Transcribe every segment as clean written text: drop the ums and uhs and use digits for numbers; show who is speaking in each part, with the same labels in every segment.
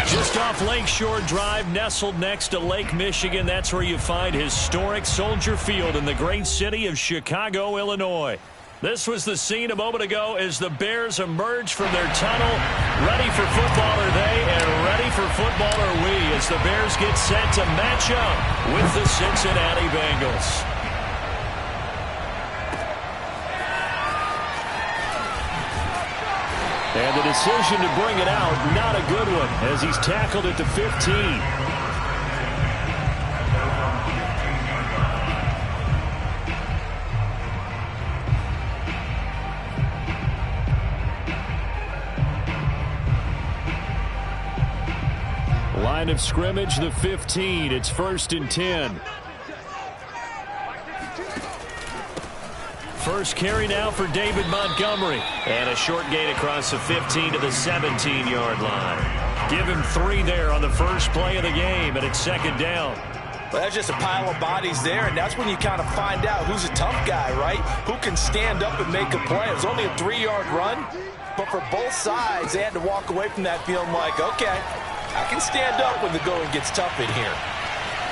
Speaker 1: Just off Lakeshore Drive, nestled next to Lake Michigan. That's where you find historic Soldier Field in the great city of Chicago, Illinois. This was the scene a moment ago as the Bears emerge from their tunnel. Ready for football are they, and ready for football are we as the Bears get set to match up with the Cincinnati Bengals. And the decision to bring it out, not a good one, as he's tackled at the 15. Line of scrimmage, the 15. It's 1st and 10. First carry now for David Montgomery. And a short gain across the 15 to the 17-yard line. Give him 3 there on the first play of the game, and it's 2nd down.
Speaker 2: Well, that's just a pile of bodies there, and that's when you kind of find out who's a tough guy, right? Who can stand up and make a play. It was only a 3-yard run, but for both sides, they had to walk away from that feeling like, okay, I can stand up when the going gets tough in here.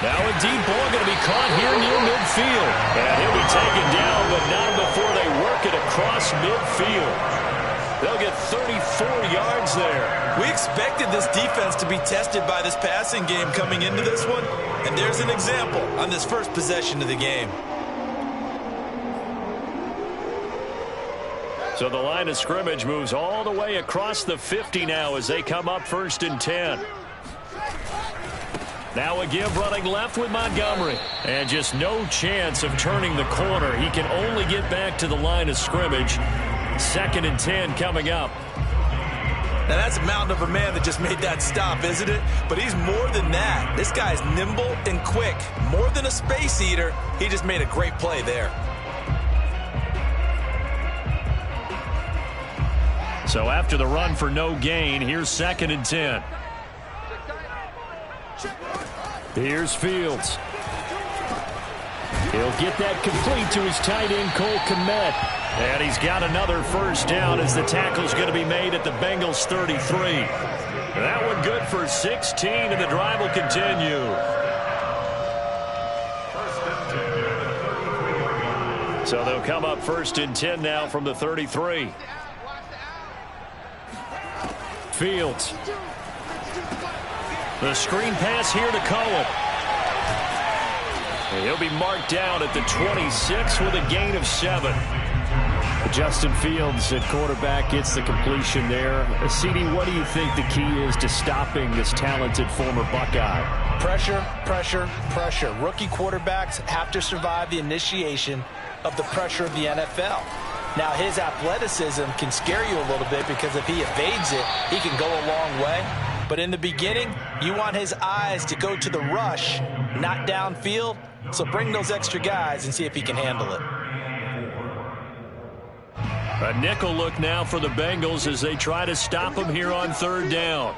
Speaker 1: Now a deep ball going to be caught here near midfield. And he'll be taken down, but not before they work it across midfield. They'll get 34 yards there.
Speaker 3: We expected this defense to be tested by this passing game coming into this one. And there's an example on this first possession of the game.
Speaker 1: So the line of scrimmage moves all the way across the 50 now as they come up 1st and 10. Now a give running left with Montgomery. And just no chance of turning the corner. He can only get back to the line of scrimmage. 2nd and 10 coming up.
Speaker 3: Now that's a mountain of a man that just made that stop, isn't it? But he's more than that. This guy's nimble and quick. More than a space eater. He just made a great play there.
Speaker 1: So after the run for no gain, here's 2nd and 10. Here's Fields. He'll get that complete to his tight end, Cole Kmet. And he's got another first down as the tackle's going to be made at the Bengals 33. That one good for 16, and the drive will continue. So they'll come up 1st and 10 now from the 33. Fields. The screen pass here to Cohen. He'll be marked down at the 26 with a gain of 7. Justin Fields at quarterback gets the completion there. CD, what do you think the key is to stopping this talented former Buckeye?
Speaker 2: Pressure, pressure, pressure. Rookie quarterbacks have to survive the initiation of the pressure of the NFL. Now, his athleticism can scare you a little bit because if he evades it, he can go a long way. But in the beginning, you want his eyes to go to the rush, not downfield. So bring those extra guys and see if he can handle it.
Speaker 1: A nickel look now for the Bengals as they try to stop him here on 3rd down.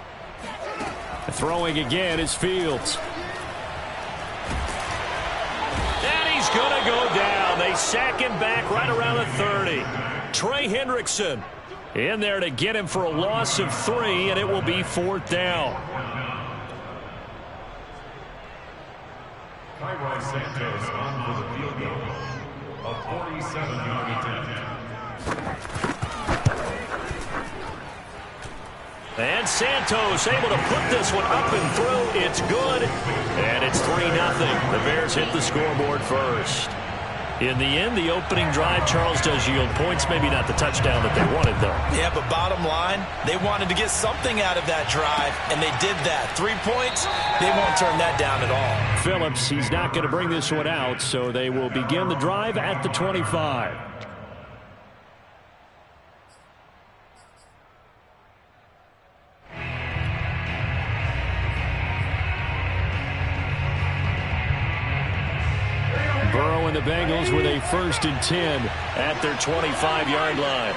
Speaker 1: Throwing again is Fields. And he's going to go down. They sack him back right around the 30. Trey Hendrickson in there to get him for a loss of 3, and it will be 4th down.
Speaker 4: Santos on for the field goal. A 47-yard attempt.
Speaker 1: And Santos able to put this one up and through. It's good. And it's 3-0. The Bears hit the scoreboard first. In the end, the opening drive, Charles, does yield points. Maybe not the touchdown that they wanted, though.
Speaker 3: Yeah, but bottom line, they wanted to get something out of that drive, and they did that. 3 points, they won't turn that down at all.
Speaker 1: Phillips, he's not going to bring this one out, so they will begin the drive at the 25. Burrow and the Bengals with a 1st and 10 at their 25-yard line.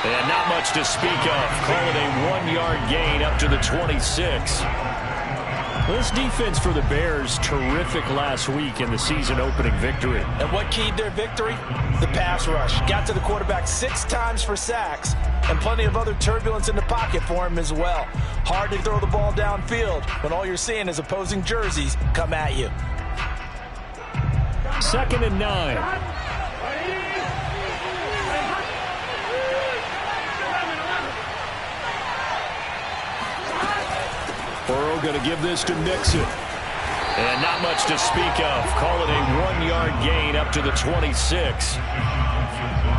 Speaker 1: And not much to speak of. Call it a 1-yard gain up to the 26. This defense for the Bears, terrific last week in the season-opening victory.
Speaker 2: And what keyed their victory? The pass rush. Got to the quarterback 6 times for sacks, and plenty of other turbulence in the pocket for him as well. Hard to throw the ball downfield when all you're seeing is opposing jerseys come at you.
Speaker 1: 2nd and 9. Burrow going to give this to Mixon. And not much to speak of. Call it a 1-yard gain up to the 26.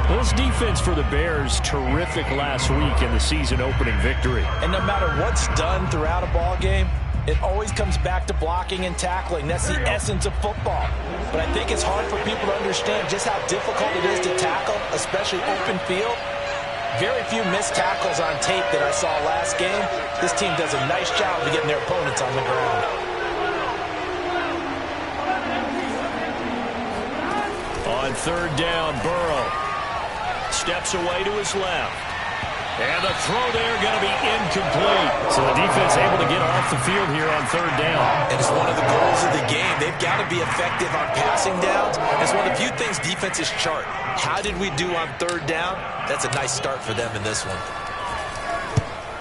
Speaker 1: This defense for the Bears, terrific last week in the season-opening victory.
Speaker 2: And no matter what's done throughout a ball game, it always comes back to blocking and tackling. That's the essence of football. But I think it's hard for people to understand just how difficult it is to tackle, especially open field. Very few missed tackles on tape that I saw last game. This team does a nice job of getting their opponents on the ground.
Speaker 1: On 3rd down, Burrow steps away to his left. And the throw there going to be incomplete. So the defense able to get off the field here on 3rd down.
Speaker 3: And it's one of the goals of the game. They've got to be effective on passing downs. It's one of the few things defenses chart. How did we do on 3rd down? That's a nice start for them in this one.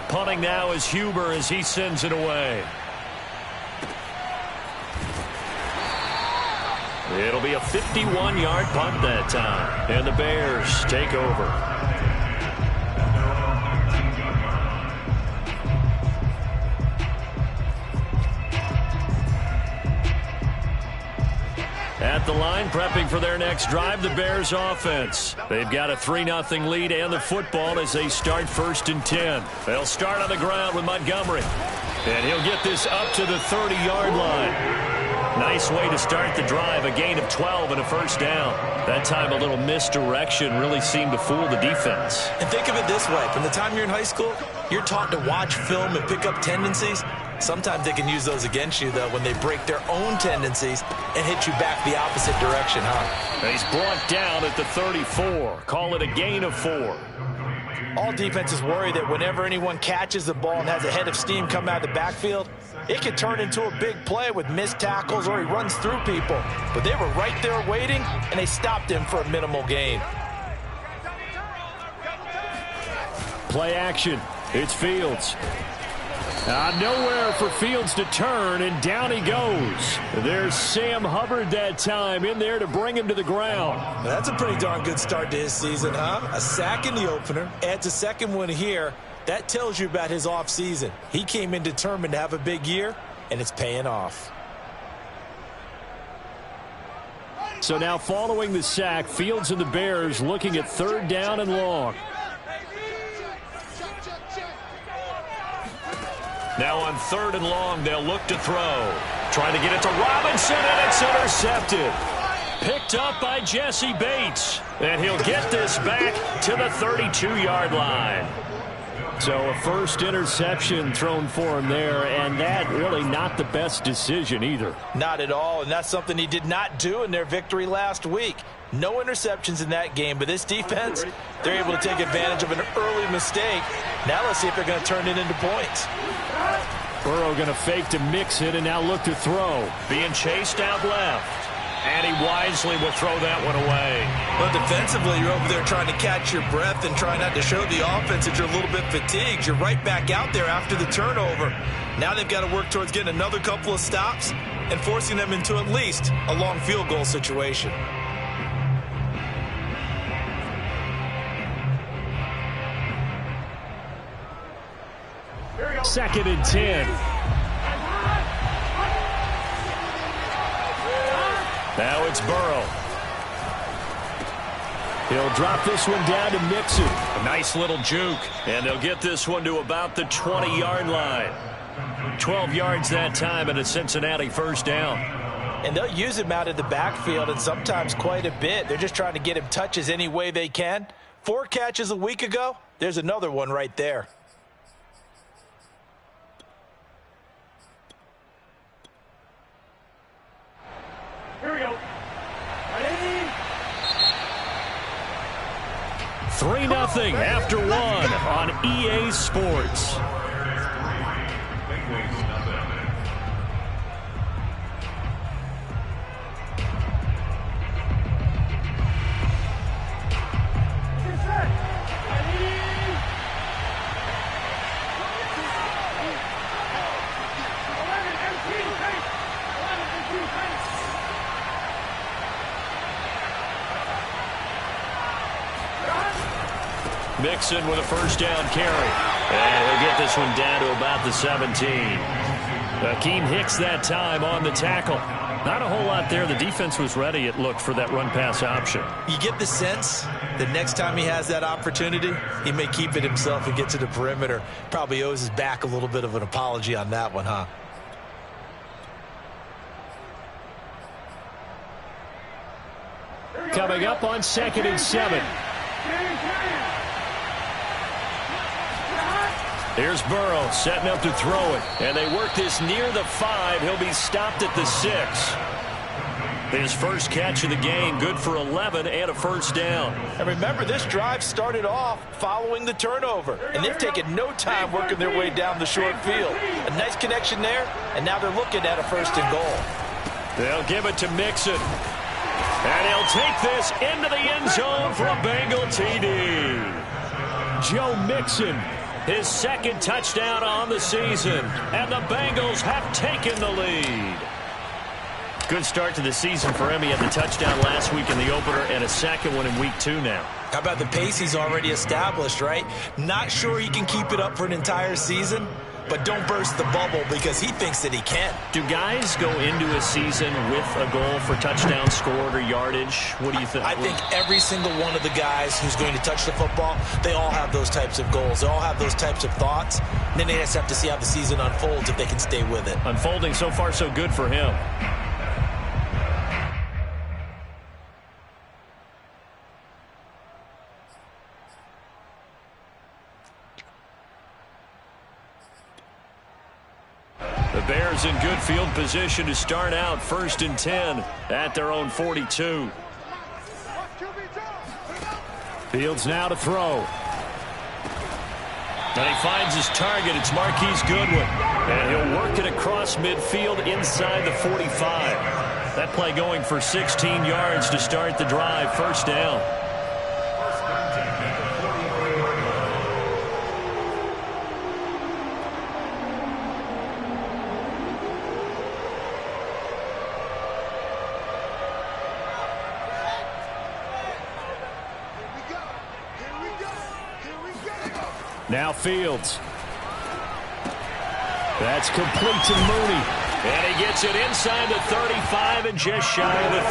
Speaker 1: Punting now is Huber as he sends it away. It'll be a 51-yard punt that time. And the Bears take over. At the line, prepping for their next drive, the Bears offense. They've got a 3-0 lead and the football as they start 1st and 10. They'll start on the ground with Montgomery. And he'll get this up to the 30-yard line. Nice way to start the drive, a gain of 12 and a 1st down. That time a little misdirection really seemed to fool the defense.
Speaker 3: And think of it this way. From the time you're in high school, you're taught to watch film and pick up tendencies. Sometimes they can use those against you, though, when they break their own tendencies and hit you back the opposite direction, huh?
Speaker 1: And he's brought down at the 34. Call it a gain of 4.
Speaker 2: All defenses worry that whenever anyone catches the ball and has a head of steam come out of the backfield, it could turn into a big play with missed tackles or he runs through people. But they were right there waiting, and they stopped him for a minimal gain.
Speaker 1: Play action. It's Fields. Nowhere for Fields to turn, and down he goes. There's Sam Hubbard that time in there to bring him to the ground.
Speaker 3: That's a pretty darn good start to his season, huh? A sack in the opener, adds a 2nd one here. That tells you about his offseason. He came in determined to have a big year, and it's paying off.
Speaker 1: So now following the sack, Fields and the Bears looking at 3rd down and long. Now on 3rd and long, they'll look to throw. Trying to get it to Robinson, and it's intercepted. Picked up by Jesse Bates. And he'll get this back to the 32-yard line. So a first interception thrown for him there, and that really not the best decision either.
Speaker 2: Not at all, and that's something he did not do in their victory last week. No interceptions in that game, but this defense, they're able to take advantage of an early mistake. Now let's see if they're going to turn it into points.
Speaker 1: Burrow going to fake to mix it and now look to throw. Being chased out left. And he wisely will throw that one away.
Speaker 3: Well, defensively, you're over there trying to catch your breath and trying not to show the offense that you're a little bit fatigued. You're right back out there after the turnover. Now they've got to work towards getting another couple of stops and forcing them into at least a long field goal situation.
Speaker 1: Second and 10. Now it's Burrow. He'll drop this one down to Mixon. A nice little juke. And they'll get this one to about the 20-yard line. 12 yards that time and a Cincinnati first down.
Speaker 2: And they'll use him out of the backfield and sometimes quite a bit. They're just trying to get him touches any way they can. 4 catches a week ago. There's another one right there.
Speaker 4: Here we go.
Speaker 1: 3-0 after 1 on EA Sports. Mixon with a first down carry. And he'll get this one down to about the 17. Akeem Hicks that time on the tackle. Not a whole lot there. The defense was ready, it looked, for that run-pass option.
Speaker 3: You get the sense that next time he has that opportunity, he may keep it himself and get to the perimeter. Probably owes his back a little bit of an apology on that one, huh?
Speaker 1: Coming up on 2nd and 7. Here's Burrow setting up to throw it. And they work this near the 5. He'll be stopped at the 6. His first catch of the game, good for 11 and a first down.
Speaker 2: And remember, this drive started off following the turnover. And they've taken no time working their way down the short field. A nice connection there, and now they're looking at a 1st and goal.
Speaker 1: They'll give it to Mixon. And he'll take this into the end zone for a Bengal TD. Joe Mixon, his 2nd touchdown on the season. And the Bengals have taken the lead. Good start to the season for him. He had the touchdown last week in the opener and a second one in week 2 now.
Speaker 3: How about the pace he's already established, right? Not sure he can keep it up for an entire season, but don't burst the bubble because he thinks that he can.
Speaker 1: Do guys go into a season with a goal for touchdown scored or yardage? What do you think?
Speaker 3: I think every single one of the guys who's going to touch the football, they all have those types of goals. They all have those types of thoughts. And then they just have to see how the season unfolds if they can stay with it.
Speaker 1: Unfolding so far so good for him. The Bears in good field position to start out 1st and 10 at their own 42. Fields now to throw. And he finds his target. It's Marquise Goodwin. And he'll work it across midfield inside the 45. That play going for 16 yards to start the drive. 1st down. Now Fields. That's complete to Mooney. And he gets it inside the 35 and just shy of the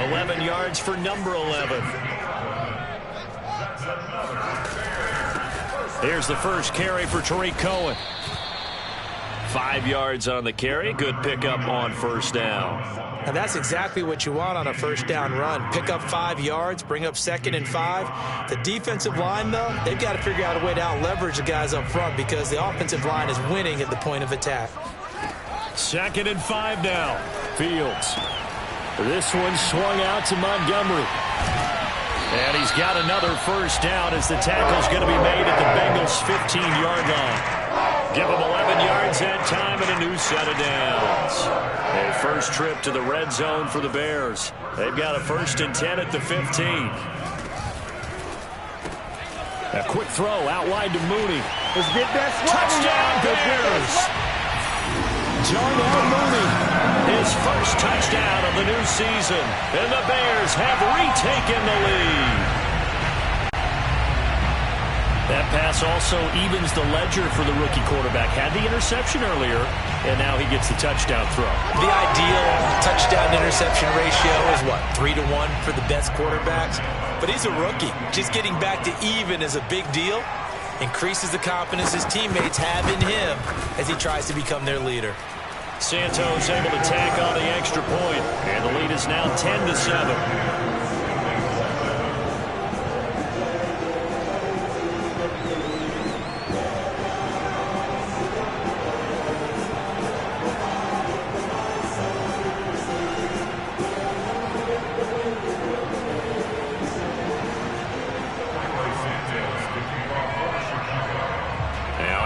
Speaker 1: 30. 11 yards for number 11. Here's the first carry for Tariq Cohen. 5 yards on the carry. Good pickup on 1st down.
Speaker 3: And that's exactly what you want on a 1st down run. Pick up 5 yards, bring up 2nd and 5. The defensive line, though, they've got to figure out a way to out-leverage the guys up front because the offensive line is winning at the point of attack.
Speaker 1: 2nd and 5 now. Fields. This one swung out to Montgomery. And he's got another 1st down as the tackle's going to be made at the Bengals' 15-yard line. Give them 11 yards that time and a new set of downs. A first trip to the red zone for the Bears. They've got a 1st and 10 at the 15. A quick throw out wide to Mooney.
Speaker 5: Let's get that
Speaker 1: Touchdown Bears! Darnell Mooney, his first touchdown of the new season. And the Bears have retaken the lead. That pass also evens the ledger for the rookie quarterback. Had the interception earlier, and now he gets the touchdown throw.
Speaker 3: The ideal touchdown-interception ratio is, what, 3-1 for the best quarterbacks? But he's a rookie. Just getting back to even is a big deal. Increases the confidence his teammates have in him as he tries to become their leader.
Speaker 1: Santos able to tack on the extra point, and the lead is now 10-7.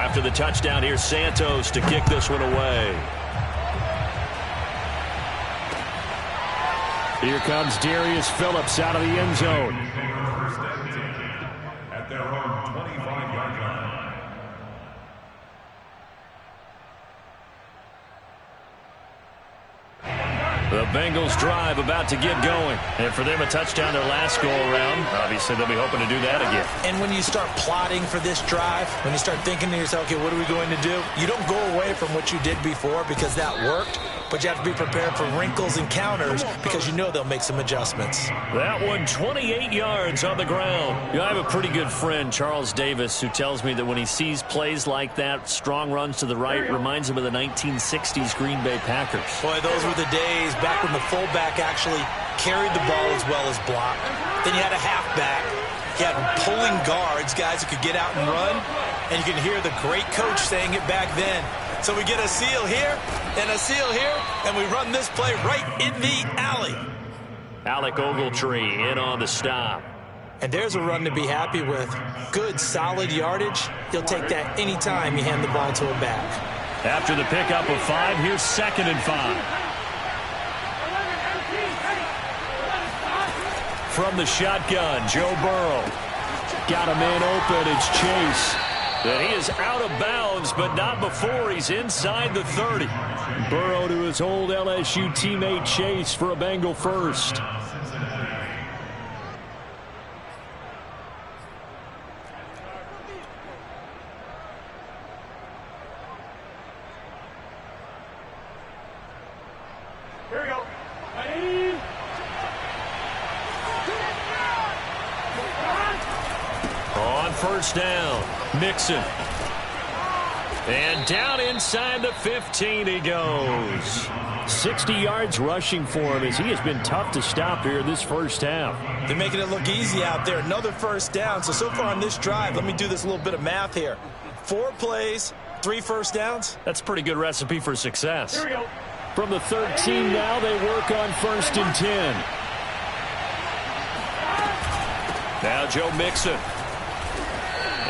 Speaker 1: After the touchdown, here's Santos to kick this one away. Here comes Darius Phillips out of the end zone.
Speaker 4: At their own 25-yard line.
Speaker 1: The Bengals drive about to get going. And for them, a touchdown their last go-around. Obviously, they'll be hoping to do that again.
Speaker 2: And when you start plotting for this drive, when you start thinking to yourself, okay, what are we going to do? You don't go away from what you did before because that worked, but you have to be prepared for wrinkles and counters because you know they'll make some adjustments.
Speaker 1: That one, 28 yards on the ground. I have a pretty good friend, Charles Davis, who tells me that when he sees plays like that, strong runs to the right, reminds him of the 1960s Green Bay Packers.
Speaker 2: Boy, those were the days back when the fullback actually carried the ball as well as blocked. Then you had a halfback. You had pulling guards, guys who could get out and run. And you can hear the great coach saying it back then. So we get a seal here and a seal here, and we run this play right in the alley.
Speaker 1: Alec Ogletree in on the stop.
Speaker 2: And there's a run to be happy with. Good, solid yardage. You'll take that anytime you hand the ball to a back.
Speaker 1: After the pickup of 5, here's 2nd and 5. From the shotgun, Joe Burrow. Got a man open, it's Chase. And he is out of bounds, but not before he's inside the 30. Burrow to his old LSU teammate Chase for a Bengal first.
Speaker 4: Here we go.
Speaker 1: On first down, Mixon. And down inside the 15 he goes. 60 yards rushing for him as he has been tough to stop here this first half.
Speaker 2: They're making it look easy out there. Another first down. So far on this drive, let me do this little bit of math here. 4 plays, 3 first downs.
Speaker 1: That's a pretty good recipe for success.
Speaker 4: Here we go.
Speaker 1: From the 13 now, they work on 1st and 10. Now Joe Mixon.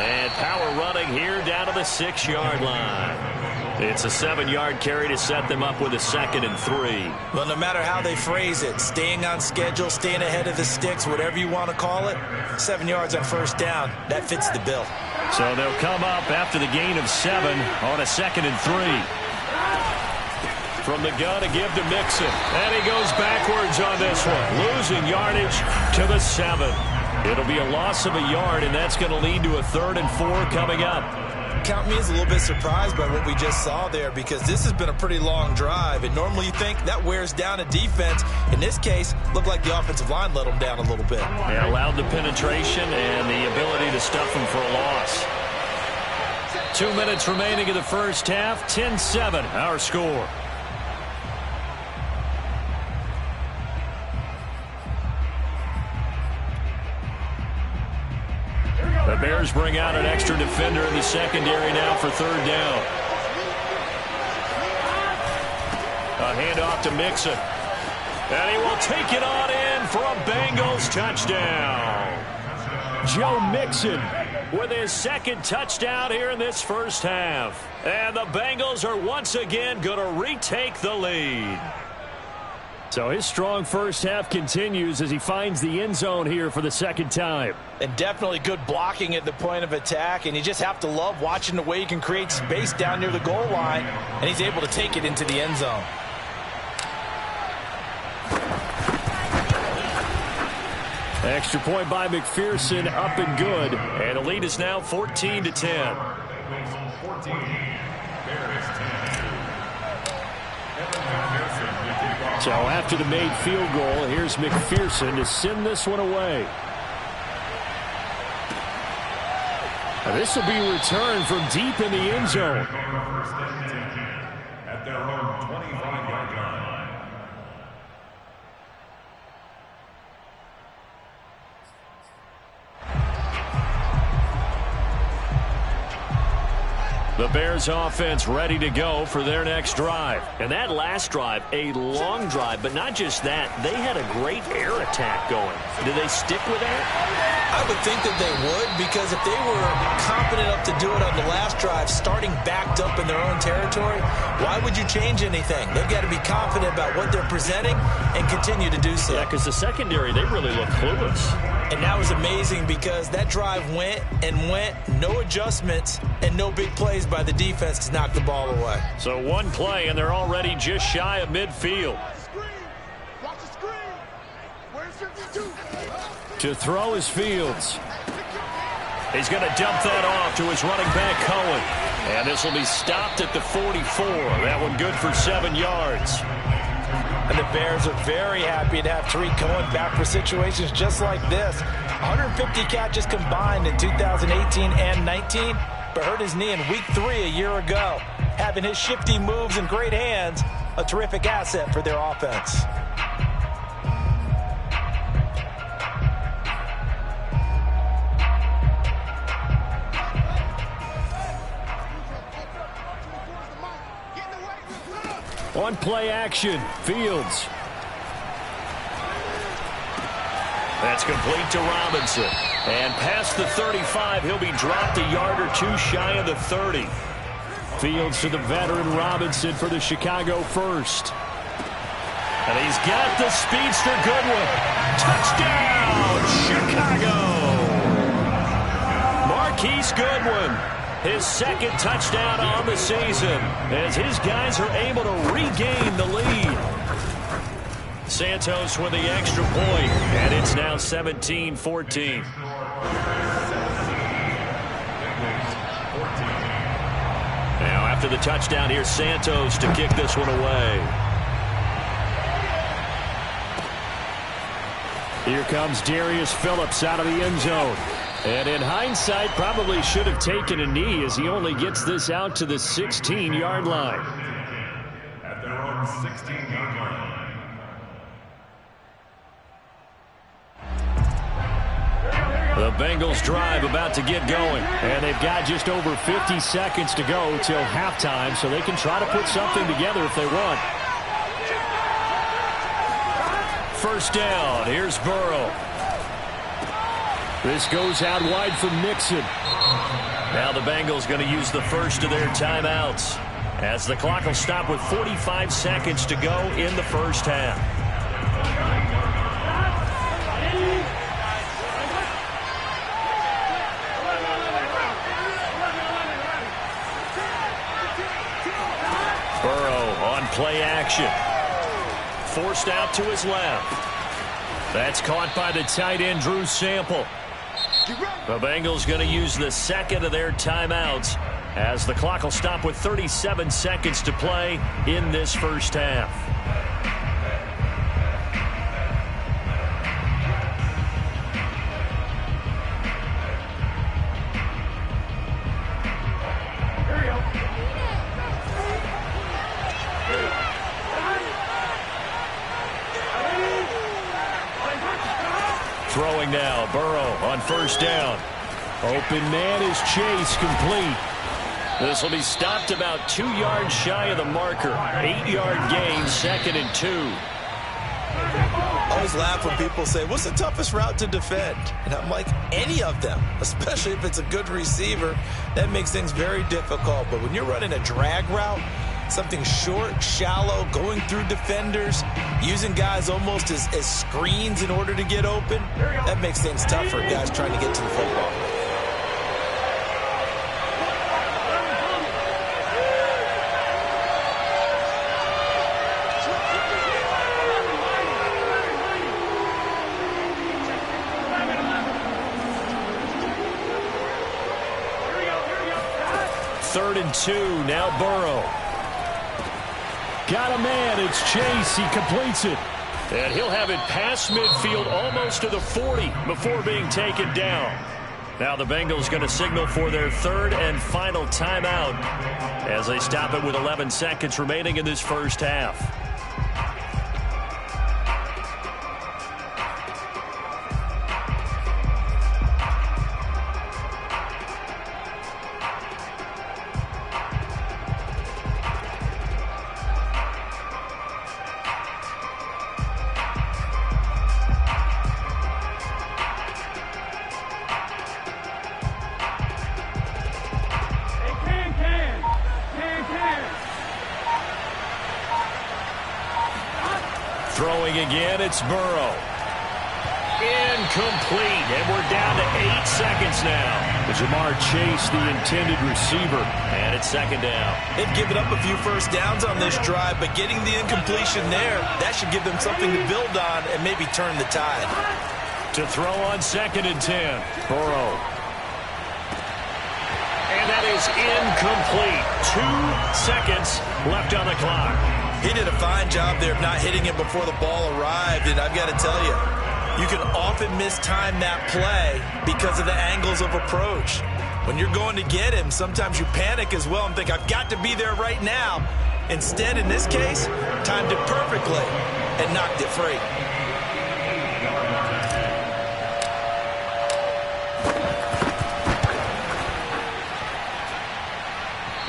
Speaker 1: And power running here down to the 6-yard line. It's a 7-yard carry to set them up with a 2nd and 3.
Speaker 2: Well, no matter how they phrase it, staying on schedule, staying ahead of the sticks, whatever you want to call it, 7 yards on first down, that fits the bill.
Speaker 1: So they'll come up after the gain of 7 on a 2nd and 3. From the gun to give to Mixon. And he goes backwards on this one. Losing yardage to the 7. It'll be a loss of a yard, and that's going to lead to a 3rd and 4 coming up.
Speaker 2: Count me as a little bit surprised by what we just saw there because this has been a pretty long drive, and normally you think that wears down a defense. In this case, looked like the offensive line let them down a little bit.
Speaker 1: They allowed the penetration and the ability to stuff them for a loss. 2 minutes remaining in the first half, 10-7 our score. The Bears bring out an extra defender in the secondary now for 3rd down. A handoff to Mixon. And he will take it on in for a Bengals touchdown. Joe Mixon with his 2nd touchdown here in this first half. And the Bengals are once again going to retake the lead. So his strong first half continues as he finds the end zone here for the 2nd time.
Speaker 2: And definitely good blocking at the point of attack, and you just have to love watching the way he can create space down near the goal line, and he's able to take it into the end zone.
Speaker 1: Extra point by McPherson, up and good. And the lead is now 14-10.
Speaker 4: Bengals 14, Bears 10.
Speaker 1: So after the made field goal, here's McPherson to send this one away. Now this will be returned from deep in the end zone.
Speaker 4: At their own 25-yard line.
Speaker 1: The Bears offense ready to go for their next drive. And that last drive, a long drive, but not just that. They had a great air attack going. Do they stick with that?
Speaker 2: I would think that they would, because if they were confident enough to do it on the last drive, starting backed up in their own territory, why would you change anything? They've got to be confident about what they're presenting and continue to do so.
Speaker 1: Yeah, because the secondary, they really look clueless.
Speaker 2: And that was amazing because that drive went and went, no adjustments, and no big plays by the defense to knock the ball away.
Speaker 1: So one play, and they're already just shy of midfield. To throw is Fields. He's going to dump that off to his running back, Cohen. And this will be stopped at the 44. That one good for 7 yards.
Speaker 2: And the Bears are very happy to have Tariq Cohen back for situations just like this. 150 catches combined in 2018 and 19, but hurt his knee in week 3 a year ago. Having his shifty moves and great hands, a terrific asset for their offense.
Speaker 1: On play action, Fields. That's complete to Robinson. And past the 35, he'll be dropped a yard or 2 shy of the 30. Fields to the veteran Robinson for the Chicago first. And he's got the speedster Goodwin. Touchdown, Chicago! Marquise Goodwin. His second touchdown on the season as his guys are able to regain the lead. Santos with the extra point, and it's now 17-14. Now after the touchdown, here's Santos to kick this one away. Here comes Darius Phillips out of the end zone. And in hindsight, probably should have taken a knee as he only gets this out to the 16-yard line.
Speaker 4: At their own 16-yard line.
Speaker 1: The Bengals drive about to get going. And they've got just over 50 seconds to go till halftime, so they can try to put something together if they want. First down, here's Burrow. This goes out wide for Mixon. Now the Bengals going to use the first of their timeouts as the clock will stop with 45 seconds to go in the first half. Burrow on play action. Forced out to his left. That's caught by the tight end, Drew Sample. The Bengals going to use the second of their timeouts as the clock will stop with 37 seconds to play in this first half. Throwing now, Burrow on first down. Open man is Chase, complete. This will be stopped about 2 yards shy of the marker. 8-yard gain, 2nd and 2.
Speaker 3: I always laugh when people say, what's the toughest route to defend? And I'm like, any of them, especially if it's a good receiver. That makes things very difficult. But when you're running a drag route, something short, shallow, going through defenders, using guys almost as screens in order to get open, that makes things tough for guys trying to get to the football.
Speaker 1: Third and 2, now Burrow. Got a man, it's Chase, he completes it. And he'll have it past midfield almost to the 40 before being taken down. Now the Bengals going to signal for their third and final timeout as they stop it with 11 seconds remaining in this first half. Throwing again, it's Burrow. Incomplete, and we're down to 8 seconds now. Jamar Chase, the intended receiver, and it's second down.
Speaker 3: They've given up a few first downs on this drive, but getting the incompletion there, that should give them something to build on and maybe turn the tide.
Speaker 1: To throw on 2nd and 10. Burrow. And that is incomplete. 2 seconds left on the clock.
Speaker 3: He did a fine job there of not hitting him before the ball arrived, and I've got to tell you, you can often mistime that play because of the angles of approach. When you're going to get him, sometimes you panic as well and think, I've got to be there right now. Instead, in this case, timed it perfectly and knocked it free.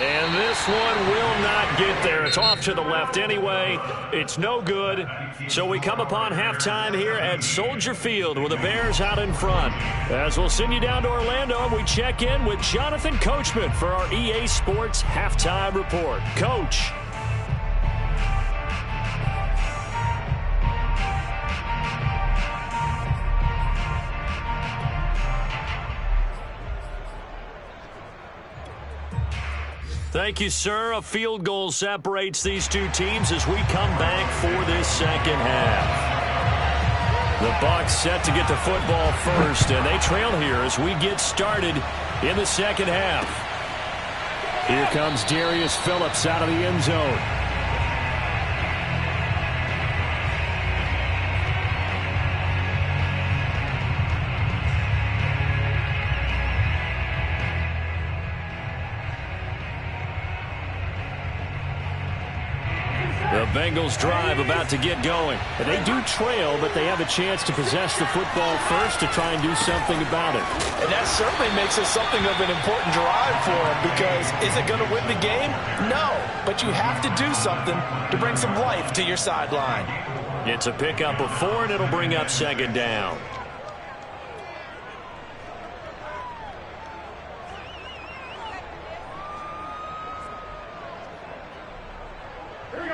Speaker 1: And this one will not get there. It's off to the left anyway. It's no good. So we come upon halftime here at Soldier Field with the Bears out in front. As we'll send you down to Orlando, and we check in with Jonathan Coachman for our EA Sports Halftime Report. Coach. Thank you, sir. A field goal separates these two teams as we come back for this second half. The Bucs set to get the football first, and they trail here as we get started in the second half. Here comes Darius Phillips out of the end zone. The Bengals drive about to get going. And they do trail, but they have a chance to possess the football first to try and do something about it.
Speaker 2: And that certainly makes it something of an important drive for them, because is it going to win the game? No, but you have to do something to bring some life to your sideline.
Speaker 1: It's a pickup of 4, and it'll bring up 2nd down.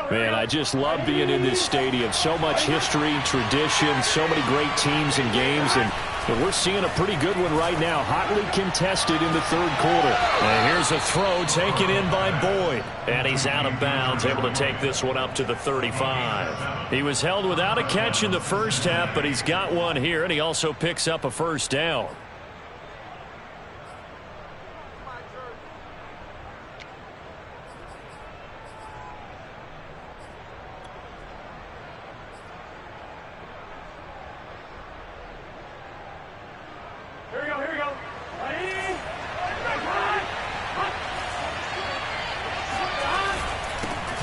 Speaker 1: Man, I just love being in this stadium. So much history, tradition, so many great teams and games, and we're seeing a pretty good one right now, hotly contested in the 3rd quarter. And here's a throw taken in by Boyd, and he's out of bounds, able to take this one up to the 35. He was held without a catch in the first half, but he's got one here, and he also picks up a 1st down.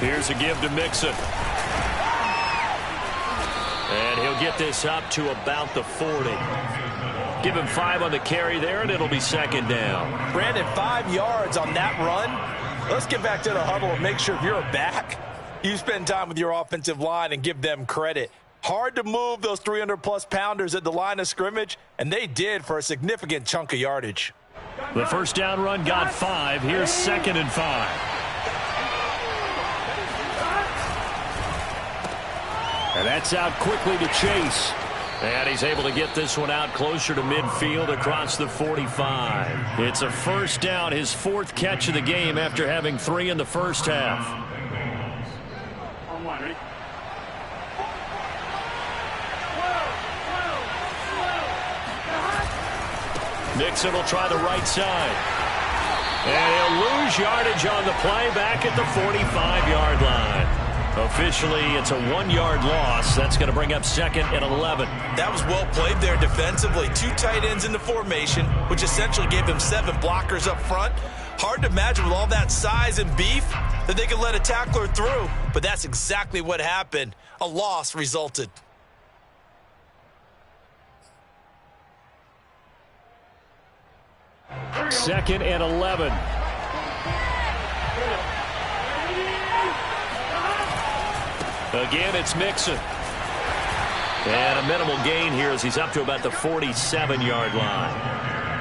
Speaker 1: Here's a give to Mixon. And he'll get this up to about the 40. Give him 5 on the carry there, and it'll be 2nd down.
Speaker 2: Brandon, 5 yards on that run. Let's get back to the huddle and make sure if you're a back, you spend time with your offensive line and give them credit. Hard to move those 300-plus pounders at the line of scrimmage, and they did for a significant chunk of yardage.
Speaker 1: The 1st down run got 5. Here's 2nd and 5. And that's out quickly to Chase. And he's able to get this one out closer to midfield across the 45. It's a 1st down, his 4th catch of the game after having 3 in the first half. Mixon will try the right side. And he'll lose yardage on the play back at the 45-yard line. Officially, it's a 1-yard loss. That's going to bring up 2nd and 11.
Speaker 3: That was well played there defensively. 2 tight ends in the formation, which essentially gave them 7 blockers up front. Hard to imagine with all that size and beef that they could let a tackler through, but that's exactly what happened. A loss resulted.
Speaker 1: Second and 11. Again, it's Mixon. And a minimal gain here as he's up to about the 47-yard line.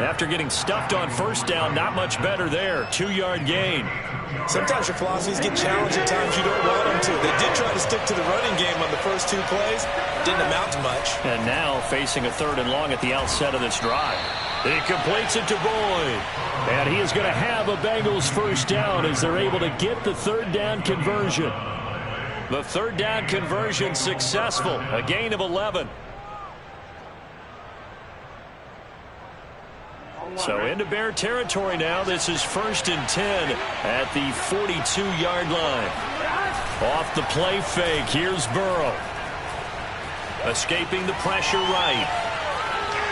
Speaker 1: After getting stuffed on 1st down, not much better there. 2-yard gain.
Speaker 3: Sometimes your philosophies get challenged at times you don't want them to. They did try to stick to the running game on the first 2 plays. Didn't amount to much.
Speaker 1: And now facing a 3rd and long at the outset of this drive. He completes it to Boyd. And he is going to have a Bengals 1st down as they're able to get the 3rd down conversion. The 3rd down conversion successful. A gain of 11. So into Bear territory now. This is 1st and 10 at the 42-yard line. Off the play fake. Here's Burrow. Escaping the pressure right.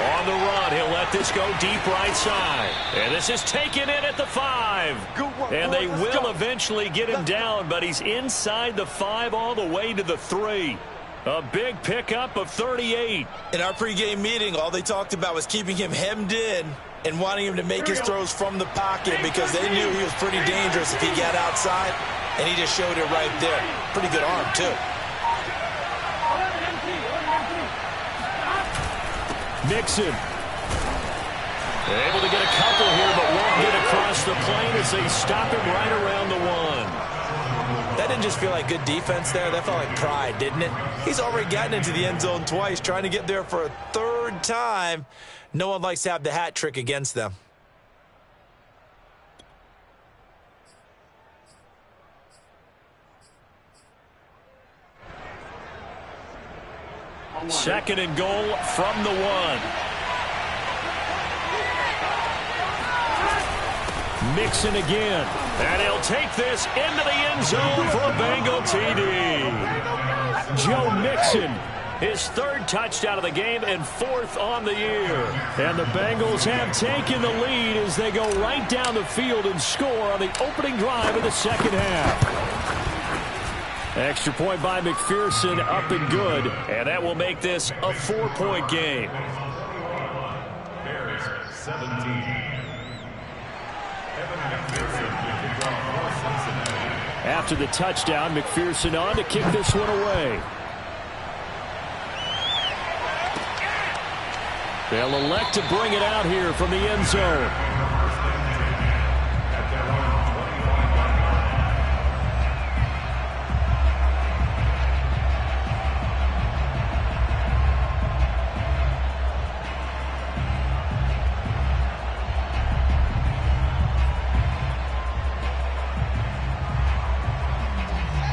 Speaker 1: On the run, he'll let this go deep right side. And this is taken in at the 5. And they will eventually get him down, but he's inside the 5 all the way to the 3. A big pickup of 38.
Speaker 3: In our pregame meeting, all they talked about was keeping him hemmed in and wanting him to make his throws from the pocket because they knew he was pretty dangerous if he got outside, and he just showed it right there. Pretty good arm, too.
Speaker 1: Mixon. Able to get a couple here, but won't get across the plane as they stop him right around the 1.
Speaker 2: That didn't just feel like good defense there. That felt like pride, didn't it?
Speaker 3: He's already gotten into the end zone twice, trying to get there for a 3rd time. No one likes to have the hat trick against them.
Speaker 1: Second and goal from the 1. Mixon again. And he'll take this into the end zone for a Bengal TD. Joe Mixon, his 3rd touchdown of the game and 4th on the year. And the Bengals have taken the lead as they go right down the field and score on the opening drive of the 2nd half. Extra point by McPherson, up and good. And that will make this a 4-point game.
Speaker 4: Bears 17.
Speaker 1: After the touchdown, McPherson on to kick this one away. They'll elect to bring it out here from the end zone.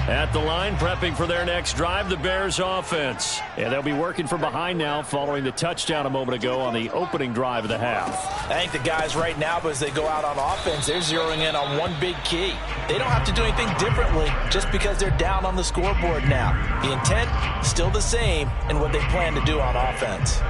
Speaker 1: At the line, prepping for their next drive, the Bears offense. And they'll be working from behind now following the touchdown a moment ago on the opening drive of the half.
Speaker 2: I think the guys right now, as they go out on offense, they're zeroing in on one big key. They don't have to do anything differently just because they're down on the scoreboard now. The intent, still the same in what they plan to do on offense.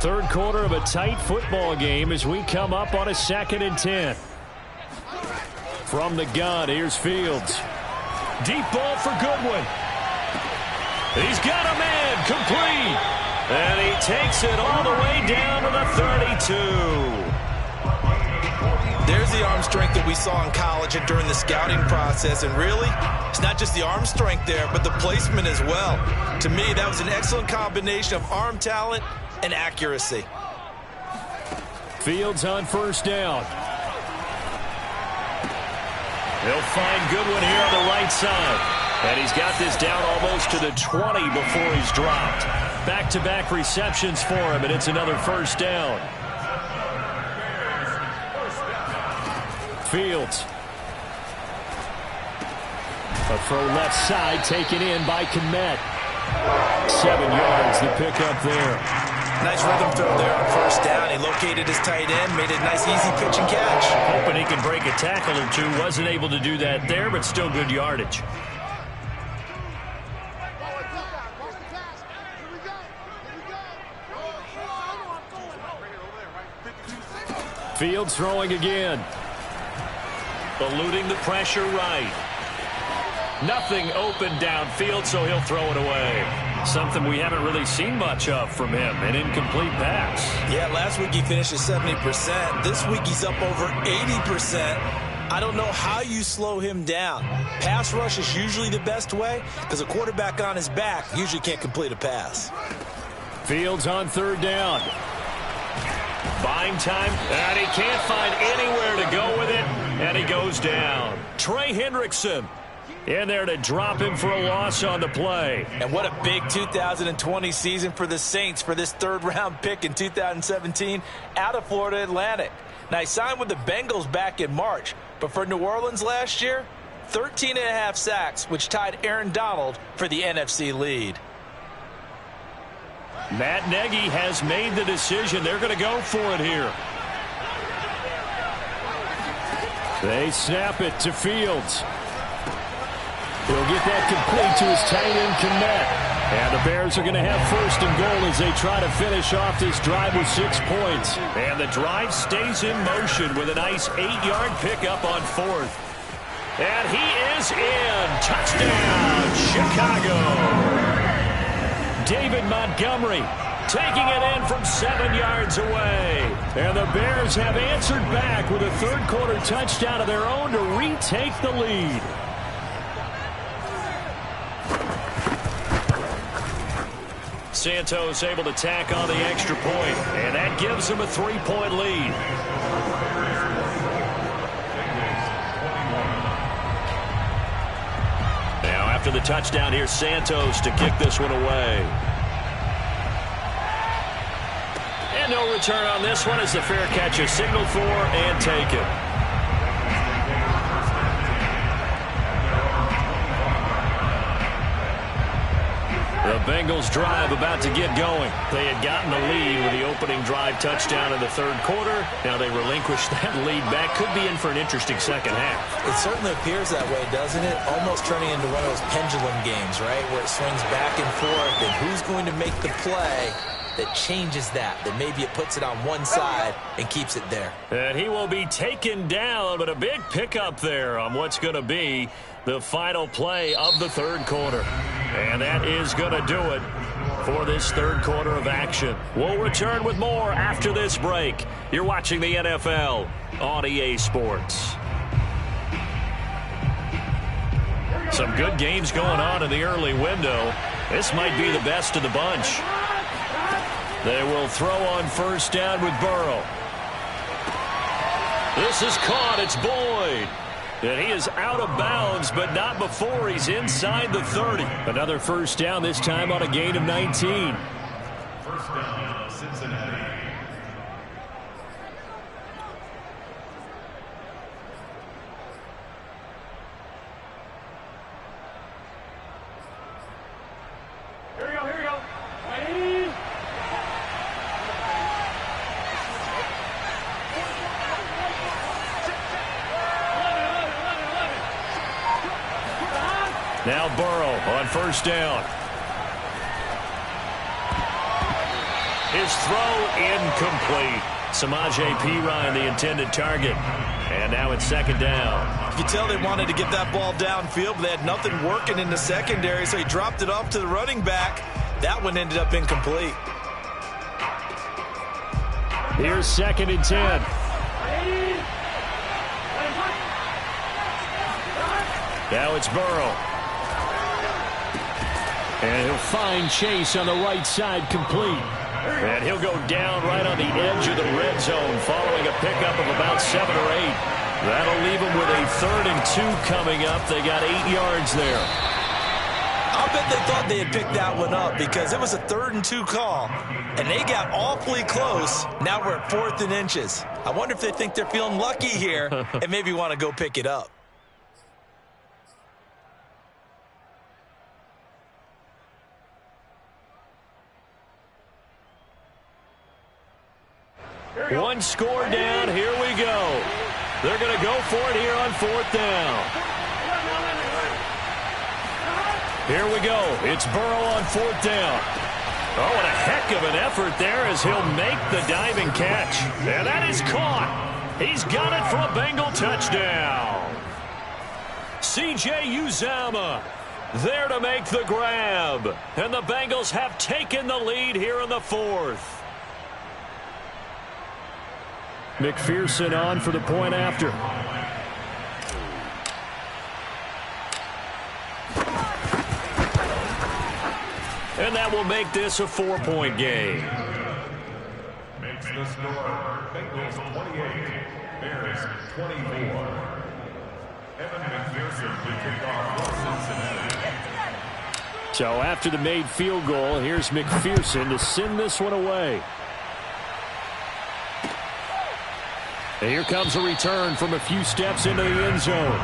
Speaker 1: Third quarter of a tight football game as we come up on a 2nd and 10. From the gun, here's Fields. Deep ball for Goodwin. He's got a man, complete. And he takes it all the way down to the 32.
Speaker 3: There's the arm strength that we saw in college and during the scouting process. And really, it's not just the arm strength there, but the placement as well. To me, that was an excellent combination of arm talent and accuracy.
Speaker 1: Fields on 1st down. He'll find Goodwin here on the right side. And he's got this down almost to the 20 before he's dropped. Back-to-back receptions for him, and it's another 1st down. Fields. A throw left side taken in by Kmet. 7 yards, the pickup there.
Speaker 3: Nice rhythm throw there on 1st down. He located his tight end, made a nice easy pitch and catch.
Speaker 1: Hoping he could break a tackle or two. Wasn't able to do that there, but still good yardage. Fields throwing again. Eluding the pressure right. Nothing open downfield, so he'll throw it away. Something we haven't really seen much of from him, an incomplete pass.
Speaker 3: Yeah, last week he finished at 70%. This week he's up over 80%. I don't know how you slow him down. Pass rush is usually the best way because a quarterback on his back usually can't complete a pass.
Speaker 1: Fields on 3rd down. Buying time, and he can't find anywhere to go with it, and he goes down. Trey Hendrickson In there to drop him for a loss on the play.
Speaker 2: And what a big 2020 season for the Saints for this third-round pick in 2017 out of Florida Atlantic. Now, he signed with the Bengals back in March, but for New Orleans last year, 13.5 sacks, which tied Aaron Donald for the NFC lead.
Speaker 1: Matt Nagy has made the decision. They're going to go for it here. They snap it to Fields. He'll get that complete to his tight end, Kmet. And the Bears are going to have first and goal as they try to finish off this drive with 6 points. And the drive stays in motion with a nice 8-yard pickup on fourth. And he is in. Touchdown, Chicago. David Montgomery taking it in from 7 yards away. And the Bears have answered back with a third-quarter touchdown of their own to retake the lead. Santos able to tack on the extra point, and that gives him a 3-point lead. Now after the touchdown, here's Santos to kick this one away. And no return on this one as the fair catch is signaled for and taken. The Bengals drive about to get going. They had gotten the lead with the opening drive touchdown in the third quarter. Now they relinquish that lead back. Could be in for an interesting second half.
Speaker 2: It certainly appears that way, doesn't it? Almost turning into one of those pendulum games, right? Where it swings back and forth. And who's going to make the play that changes that maybe it puts it on one side and keeps it there?
Speaker 1: And he will be taken down, but a big pickup there on what's going to be the final play of the third quarter. And that is going to do it for this third quarter of action. We'll return with more after this break. You're watching the NFL on EA Sports. Some good games going on in the early window. This might be the best of the bunch. They will throw on first down with Burrow. This is caught. It's Boyd. And he is out of bounds, but not before he's inside the 30. Another first down, this time on a gain of 19.
Speaker 4: First down, Cincinnati.
Speaker 5: Here we go, here we go.
Speaker 1: Now Burrow on first down. His throw incomplete. Samaje Perine, the intended target. And now it's second down.
Speaker 3: You can tell they wanted to get that ball downfield, but they had nothing working in the secondary, so he dropped it off to the running back. That one ended up incomplete.
Speaker 1: Here's second and 10. Now it's Burrow. And he'll find Chase on the right side complete. And he'll go down right on the edge of the red zone following a pickup of about 7 or 8. That'll leave him with a 3rd and 2 coming up. They got 8 yards there.
Speaker 3: I'll bet they thought they had picked that one up because it was a 3rd and 2 call, and they got awfully close. Now we're at 4th and inches. I wonder if they think they're feeling lucky here and maybe want to go pick it up.
Speaker 1: One score down. Here we go. They're going to go for it here on 4th down. Here we go. It's Burrow on 4th down. Oh, and a heck of an effort there as he'll make the diving catch. And that is caught. He's got it for a Bengal touchdown. C.J. Uzomah there to make the grab. And the Bengals have taken the lead here in the 4th. McPherson on for the point after. And that will make this a 4-point game.
Speaker 4: Makes the score, 28, 24. Bengals 28, Bears 24. Evan McPherson to kick off for Cincinnati.
Speaker 1: So after the made field goal, here's McPherson to send this one away. And here comes a return from a few steps into the end zone.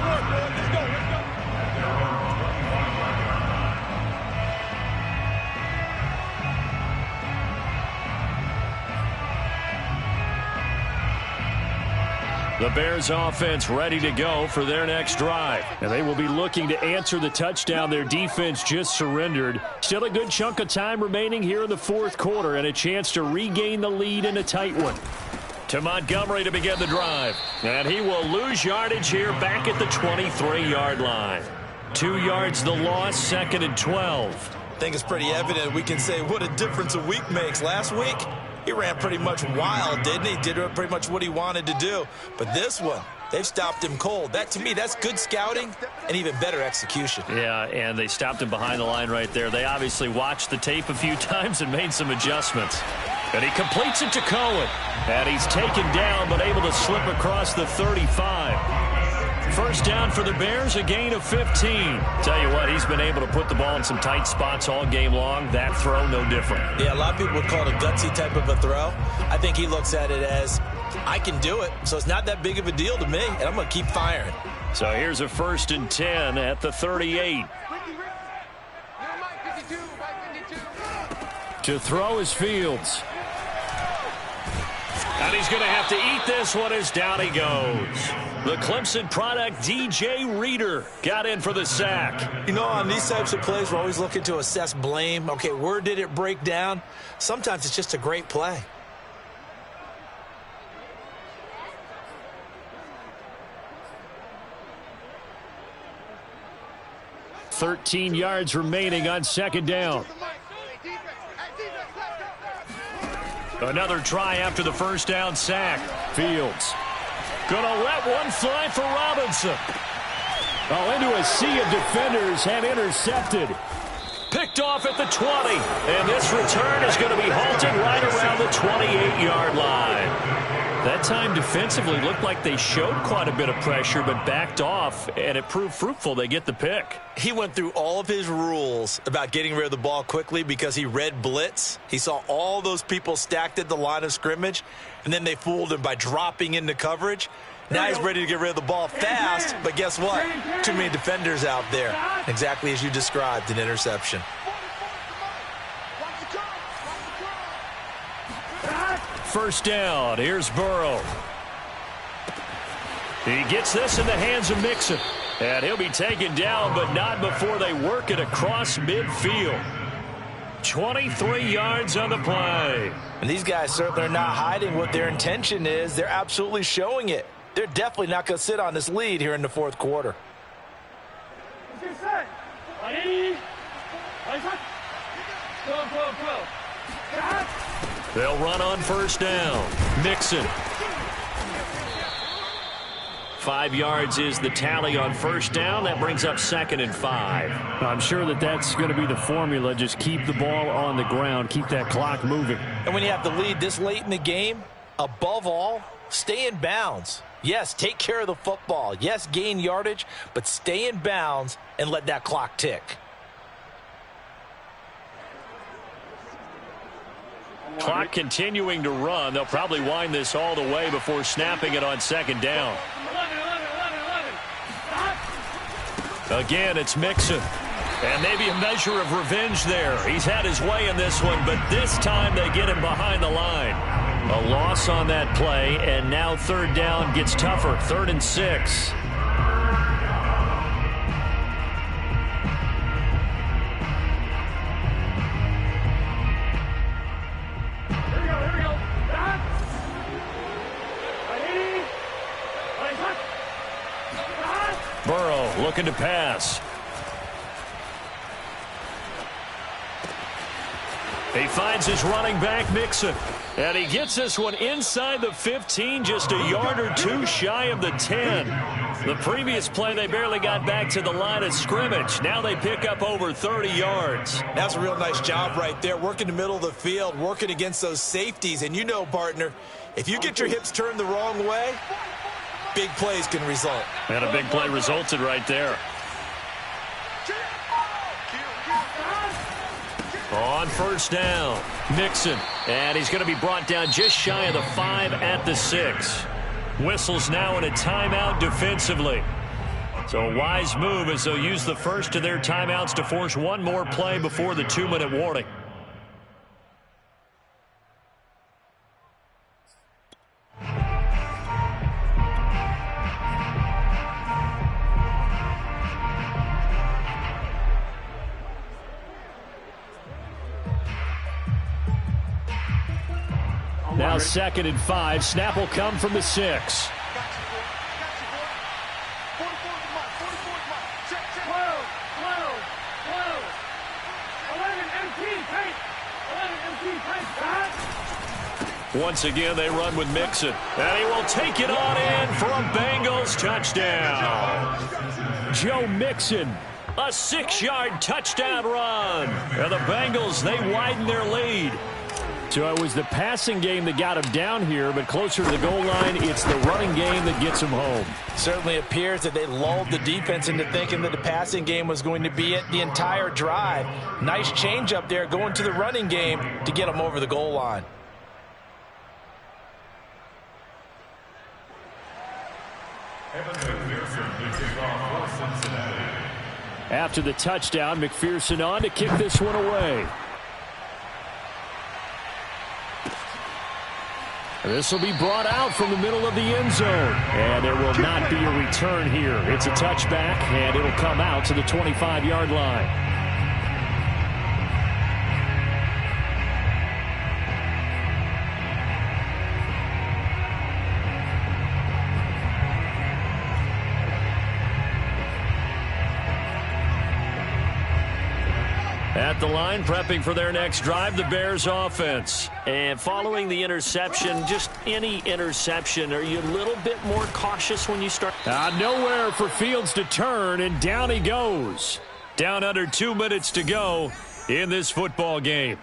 Speaker 1: The Bears offense ready to go for their next drive. And they will be looking to answer the touchdown their defense just surrendered. Still a good chunk of time remaining here in the fourth quarter and a chance to regain the lead in a tight one. To Montgomery to begin the drive. And he will lose yardage here back at the 23-yard line. 2 yards the loss, 2nd and 12.
Speaker 3: I think it's pretty evident we can say what a difference a week makes. Last week, he ran pretty much wild, didn't he? Did pretty much what he wanted to do. But this one, they've stopped him cold. That, to me, that's good scouting and even better execution. Yeah, and they stopped him behind the line right there. They obviously watched the tape a few times and made some adjustments. And he completes it to Cohen. And he's taken down but able to slip across the 35. First down for the Bears, a gain of 15. Tell you what, he's been able to put the ball in some tight spots all game long. That throw, no different. Yeah, a lot of people would call it a gutsy type of a throw. I think he looks at it as, I can do it, so it's not that big of a deal to me, and I'm going to keep firing. So here's a 1st and 10 at the 38. To throw is Fields. And he's going to have to eat this one as down he goes. The Clemson product, DJ Reader, got in for the sack. You know, on these types of plays, we're always looking to assess blame. Okay, where did it break down? Sometimes it's just a great play.
Speaker 1: $13 yards remaining on 2nd down. Another try after the first down sack. Fields gonna let one fly for Robinson. Oh, into a sea of defenders and intercepted. Picked off at the 20. And this return is going to be halted right around the 28-yard line. That time defensively looked like they showed quite a bit of pressure but backed off, and it proved fruitful. They get the pick.
Speaker 3: He went through all of his rules about getting rid of the ball quickly because he read blitz. He saw all those people stacked at the line of scrimmage, and then they fooled him by dropping into coverage. Now he's ready to get rid of the ball fast, but guess what? Too many defenders out there. Exactly as you described, an interception.
Speaker 1: First down. Here's Burrow. He gets this in the hands of Mixon. And he'll be taken down, but not before they work it across midfield. 23 yards on the play.
Speaker 2: And these guys certainly are not hiding what their intention is. They're absolutely showing it. They're definitely not going to sit on this lead here in the fourth quarter.
Speaker 1: They'll run on first down. Mixon. 5 yards is the tally on first down. That brings up 2nd and 5. I'm sure that's going to be the formula. Just keep the ball on the ground. Keep that clock moving.
Speaker 2: And when you have the lead this late in the game, above all, stay in bounds. Yes, take care of the football. Yes, gain yardage, but stay in bounds and let that clock tick.
Speaker 1: Clock continuing to run. They'll probably wind this all the way before snapping it on 2nd down. Again, it's Mixon. And maybe a measure of revenge there. He's had his way in this one, but this time they get him behind the line. A loss on that play, and now 3rd down gets tougher. 3rd and 6. Burrow looking to pass. He finds his running back, Mixon. And he gets this one inside the 15, just a yard or two shy of the 10. The previous play, they barely got back to the line of scrimmage. Now they pick up over 30 yards.
Speaker 3: That's a real nice job right there, working the middle of the field, working against those safeties. And you know, partner, if you get your hips turned the wrong way, big plays can result.
Speaker 1: And a big play resulted right there. On first down, Mixon. And he's going to be brought down just shy of the 5 at the 6. Whistles now in a timeout defensively. So a wise move as they'll use the first of their timeouts to force one more play before the 2-minute warning. Now 2nd and 5. Snap will come from the 6. Once again, they run with Mixon. And he will take it on in for a Bengals touchdown. Joe Mixon, a 6-yard touchdown run. And the Bengals, they widen their lead. So it was the passing game that got him down here, but closer to the goal line, it's the running game that gets him home.
Speaker 2: Certainly appears that they lulled the defense into thinking that the passing game was going to be it the entire drive. Nice change up there going to the running game to get him over the goal line.
Speaker 1: After the touchdown, McPherson on to kick this one away. This will be brought out from the middle of the end zone. And there will not be a return here. It's a touchback, and it'll come out to the 25-yard line. At the line, prepping for their next drive, the Bears offense. And following the interception, just any interception, are you a little bit more cautious when you start? Nowhere for Fields to turn, and down he goes. Down under 2 minutes to go in this football game.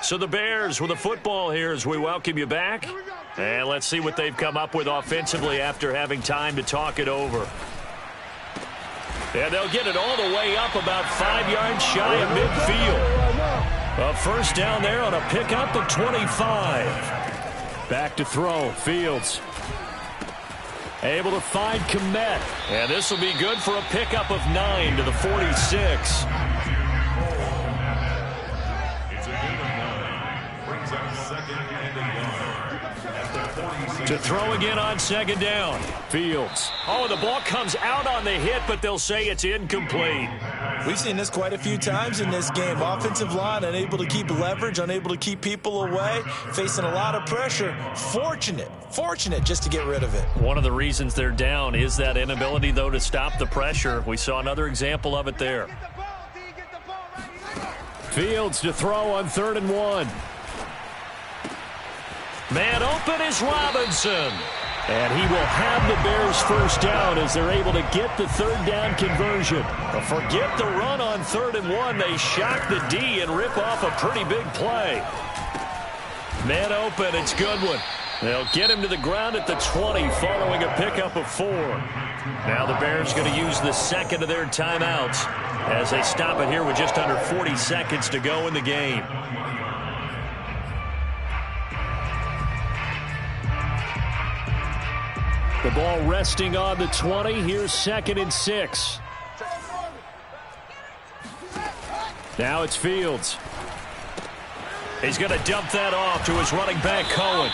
Speaker 1: So the Bears with a football here as we welcome you back. And let's see what they've come up with offensively after having time to talk it over. And they'll get it all the way up about 5 yards shy of midfield. A first down there on a pickup of 25. Back to throw, Fields. Able to find Kmet. And this will be good for a pickup of 9 to the 46. To throw again on 2nd down. Fields. Oh, the ball comes out on the hit, but they'll say it's incomplete.
Speaker 3: We've seen this quite a few times in this game. Offensive line unable to keep leverage, unable to keep people away, facing a lot of pressure. Fortunate just to get rid of it.
Speaker 1: One of the reasons they're down is that inability, though, to stop the pressure. We saw another example of it there. Fields to throw on 3rd and 1. Man open is Robinson. And he will have the Bears first down as they're able to get the 3rd down conversion. But forget the run on 3rd and 1. They shock the D and rip off a pretty big play. Man open, it's Goodwin. They'll get him to the ground at the 20 following a pickup of 4. Now the Bears going to use the 2nd of their timeouts as they stop it here with just under 40 seconds to go in the game. The ball resting on the 20. Here's 2nd and 6. Now it's Fields. He's going to dump that off to his running back, Cohen.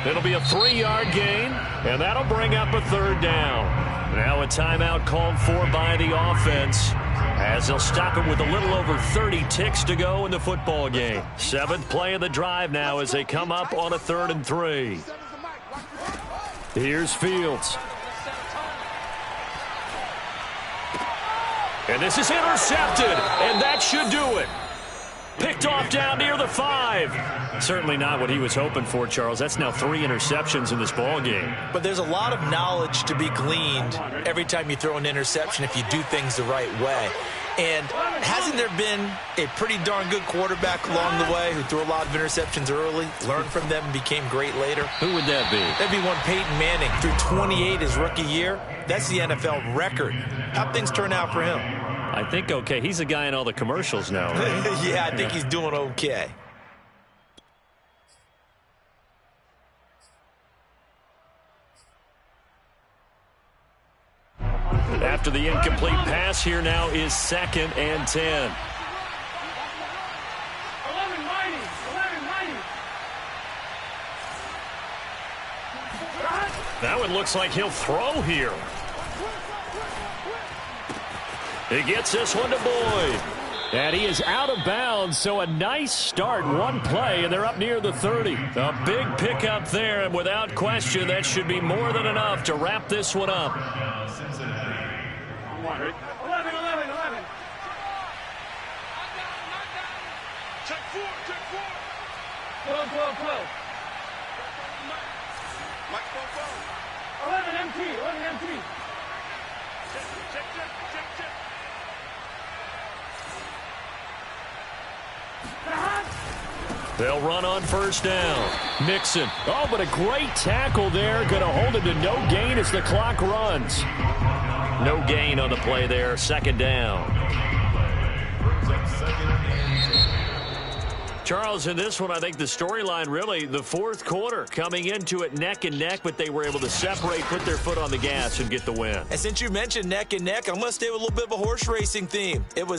Speaker 1: It'll be a 3-yard gain, and that'll bring up a 3rd down. Now a timeout called for by the offense as they'll stop it with a little over 30 ticks to go in the football game. 7th play of the drive now as they come up on a 3rd and 3. Here's Fields. And this is intercepted, and that should do it. Picked off down near the 5. Certainly not what he was hoping for, Charles. That's now 3 interceptions in this ball game.
Speaker 2: But there's a lot of knowledge to be gleaned every time you throw an interception if you do things the right way. And hasn't there been a pretty darn good quarterback along the way who threw a lot of interceptions early, learned from them, and became great later?
Speaker 1: Who would that be?
Speaker 2: That'd be one Peyton Manning. Threw 28 his rookie year. That's the NFL record. How'd things turn out for him?
Speaker 1: I think okay. He's a guy in all the commercials now, right?
Speaker 2: Yeah, I think he's doing okay.
Speaker 1: After the incomplete pass, here now is 2nd and 10.
Speaker 5: 11-90.
Speaker 1: That one looks like he'll throw here. He gets this one to Boyd. And he is out of bounds, so a nice start. One play, and they're up near the 30. A big pickup there, and without question, that should be more than enough to wrap this one up.
Speaker 5: 11.
Speaker 3: Check 4.
Speaker 5: 12.
Speaker 3: Mike,
Speaker 5: 11 MT.
Speaker 3: Check.
Speaker 1: They'll run on first down. Mixon. Oh, but a great tackle there. Going to hold him to no gain as the clock runs. No gain on the play there. 2nd down. Charles, in this one, I think the storyline really, the 4th quarter, coming into it neck and neck, but they were able to separate, put their foot on the gas, and get the win.
Speaker 2: And since you mentioned neck and neck, I'm going to stay with a little bit of a horse racing theme. It was